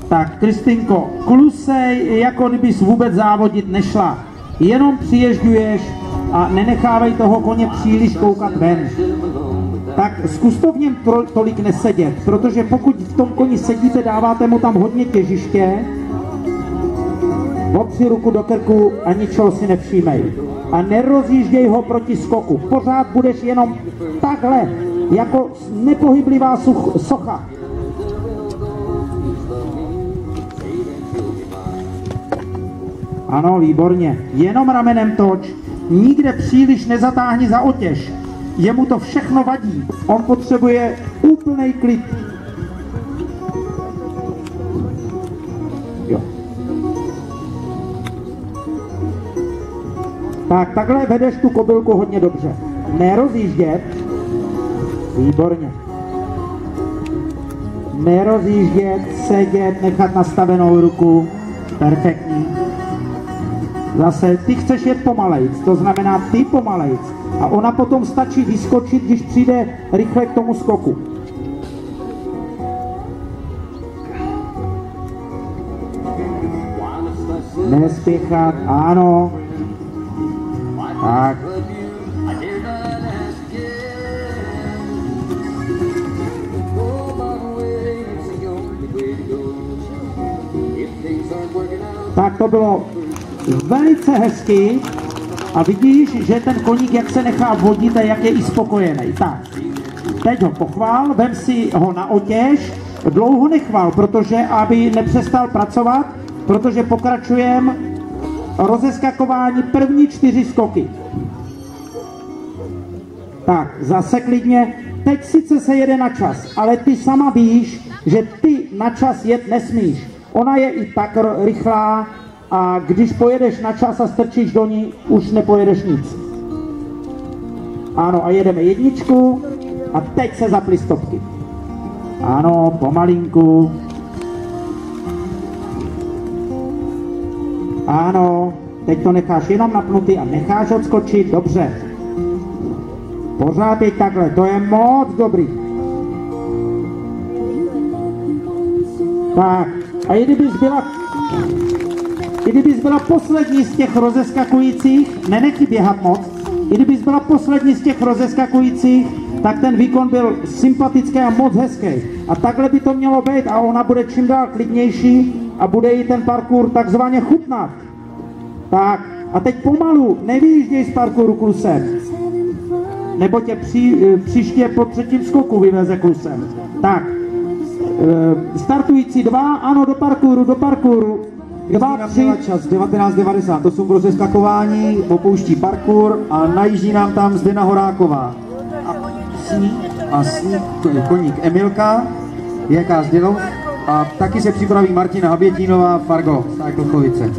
Tak, Kristýnko, klusej, jako kdybys vůbec závodit nešla. Jenom přiježďuješ a nenechávej toho koně příliš koukat ven. Tak zkus to v něm tolik nesedět, protože pokud v tom koni sedíte, dáváte mu tam hodně těžiště, opři ruku do krku a ničeho si nevšímej. A nerozjížděj ho proti skoku. Pořád budeš jenom takhle, jako nepohyblivá socha. Ano, výborně. Jenom ramenem toč. Nikde příliš nezatáhni za otěž. Jemu to všechno vadí. On potřebuje úplnej klid. Jo. Tak, takhle vedeš tu kobylku hodně dobře. Nerozjíždět. Výborně. Nerozjíždět, sedět, nechat nastavenou ruku. Perfektní. Zase, ty chceš jet pomalejc, to znamená ty pomalejc. A ona potom stačí vyskočit, když přijde rychle k tomu skoku. Nespěchat, ano. Tak. Tak to bylo velice hezky a vidíš, že ten koník, jak se nechá vodit a jak je i spokojený. Tak, teď ho pochvál, vem si ho na otěž, dlouho nechvál, protože aby nepřestal pracovat, protože pokračujeme rozeskakování první 4 skoky. Tak, zase klidně, teď sice se jede na čas, ale ty sama víš, že ty na čas jet nesmíš. Ona je i tak rychlá, a když pojedeš na čas a strčíš do ní, už nepojedeš nic. Ano, a jedeme jedničku a teď se zapli stopky. Ano, pomalinku. Ano, teď to necháš jenom napnutý a necháš odskočit, dobře. Pořád je takhle, to je moc dobrý. Tak, a i kdybys byla poslední z těch rozeskakujících, nenechy běhat moc, i kdybys byla poslední z těch rozeskakujících, tak ten výkon byl sympatický a moc hezký. A takhle by to mělo být a ona bude čím dál klidnější a bude jí ten parkour takzvaně chutnat. Tak, a teď pomalu, nevyjížděj z parkouru klusem, nebo tě příště po 3. skoku vyveze klusem. Tak, startující 2, ano, do parkouru. 2, 3. Čas 19:98 pro zeskakování, opouští parkour a najíždí nám tam Zdena Horáková. A sní koník Emilka, JK Zdělov a taky se připraví Martina Habětínová, Fargo, Cyclochovice.